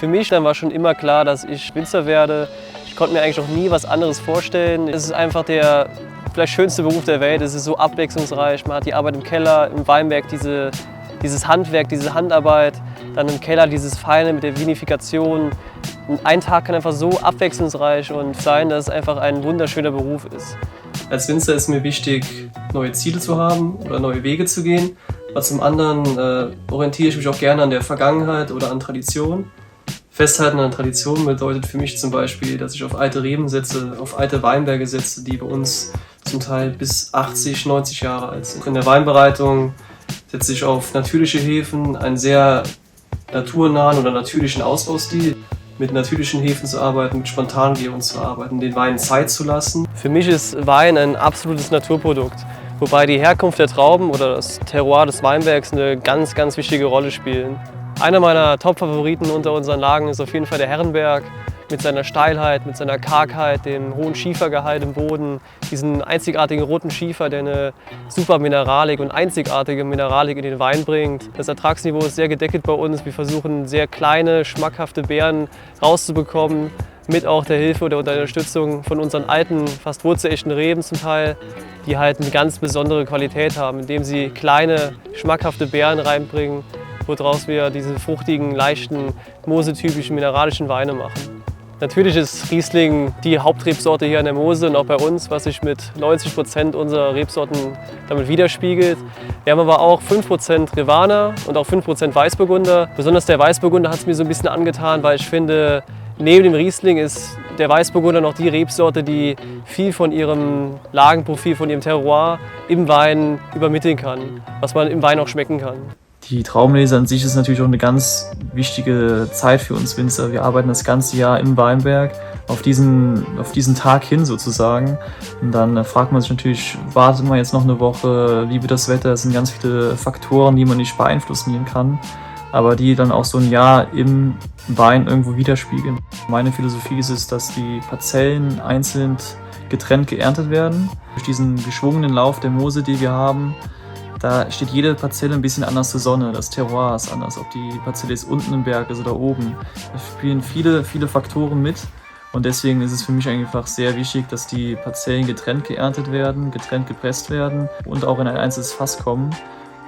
Für mich dann war schon immer klar, dass ich Winzer werde. Ich konnte mir eigentlich noch nie was anderes vorstellen. Es ist einfach der vielleicht schönste Beruf der Welt. Es ist so abwechslungsreich. Man hat die Arbeit im Keller, im Weinberg, dieses Handwerk, diese Handarbeit. Dann im Keller dieses Feine mit der Vinifikation. Und ein Tag kann einfach so abwechslungsreich und sein, dass es einfach ein wunderschöner Beruf ist. Als Winzer ist mir wichtig, neue Ziele zu haben oder neue Wege zu gehen. Aber zum anderen orientiere ich mich auch gerne an der Vergangenheit oder an Tradition. Festhalten an Tradition bedeutet für mich zum Beispiel, dass ich auf alte Reben setze, auf alte Weinberge setze, die bei uns zum Teil bis 80, 90 Jahre alt sind. In der Weinbereitung setze ich auf natürliche Hefen, einen sehr naturnahen oder natürlichen Ausbaustil. Mit natürlichen Hefen zu arbeiten, mit Spontangebung zu arbeiten, den Weinen Zeit zu lassen. Für mich ist Wein ein absolutes Naturprodukt, wobei die Herkunft der Trauben oder das Terroir des Weinbergs eine ganz, ganz wichtige Rolle spielen. Einer meiner Top-Favoriten unter unseren Lagen ist auf jeden Fall der Herrenberg. Mit seiner Steilheit, mit seiner Kargheit, dem hohen Schiefergehalt im Boden, diesen einzigartigen roten Schiefer, der eine super Mineralik und einzigartige Mineralik in den Wein bringt. Das Ertragsniveau ist sehr gedeckelt bei uns. Wir versuchen sehr kleine, schmackhafte Beeren rauszubekommen, mit auch der Hilfe oder der Unterstützung von unseren alten, fast wurzelechten Reben zum Teil, die halt eine ganz besondere Qualität haben, indem sie kleine, schmackhafte Beeren reinbringen, woraus wir diese fruchtigen, leichten, mosetypischen, mineralischen Weine machen. Natürlich ist Riesling die Hauptrebsorte hier an der Mose und auch bei uns, was sich mit 90% unserer Rebsorten damit widerspiegelt. Wir haben aber auch 5% Rivaner und auch 5% Weißburgunder. Besonders der Weißburgunder hat es mir so ein bisschen angetan, weil ich finde, neben dem Riesling ist der Weißburgunder noch die Rebsorte, die viel von ihrem Lagenprofil, von ihrem Terroir im Wein übermitteln kann, was man im Wein auch schmecken kann. Die Traubenlese an sich ist natürlich auch eine ganz wichtige Zeit für uns Winzer. Wir arbeiten das ganze Jahr im Weinberg auf diesen Tag hin sozusagen. Und dann fragt man sich natürlich, wartet man jetzt noch eine Woche, wie wird das Wetter? Es sind ganz viele Faktoren, die man nicht beeinflussen kann, aber die dann auch so ein Jahr im Wein irgendwo widerspiegeln. Meine Philosophie ist es, dass die Parzellen einzeln getrennt geerntet werden. Durch diesen geschwungenen Lauf der Mose, die wir haben, da steht jede Parzelle ein bisschen anders zur Sonne. Das Terroir ist anders, ob die Parzelle ist unten im Berg ist oder oben. Da spielen viele Faktoren mit. Und deswegen ist es für mich einfach sehr wichtig, dass die Parzellen getrennt geerntet werden, getrennt gepresst werden und auch in ein einzelnes Fass kommen,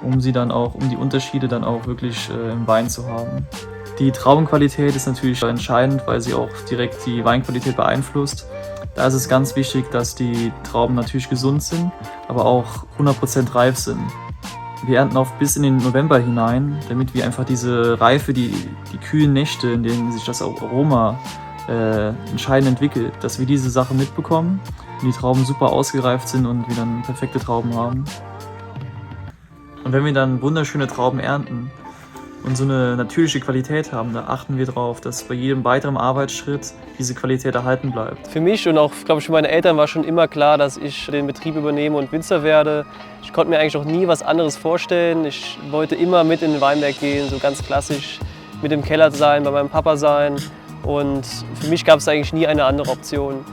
um die Unterschiede dann auch wirklich im Wein zu haben. Die Traubenqualität ist natürlich entscheidend, weil sie auch direkt die Weinqualität beeinflusst. Da ist es ganz wichtig, dass die Trauben natürlich gesund sind, aber auch 100% reif sind. Wir ernten oft bis in den November hinein, damit wir einfach diese Reife, die kühlen Nächte, in denen sich das Aroma entscheidend entwickelt, dass wir diese Sache mitbekommen und die Trauben super ausgereift sind und wir dann perfekte Trauben haben. Und wenn wir dann wunderschöne Trauben ernten und so eine natürliche Qualität haben, da achten wir darauf, dass bei jedem weiteren Arbeitsschritt diese Qualität erhalten bleibt. Für mich und auch, glaube ich, für meine Eltern war schon immer klar, dass ich den Betrieb übernehme und Winzer werde. Ich konnte mir eigentlich noch nie was anderes vorstellen. Ich wollte immer mit in den Weinberg gehen, so ganz klassisch mit im Keller sein, bei meinem Papa sein. Und für mich gab es eigentlich nie eine andere Option.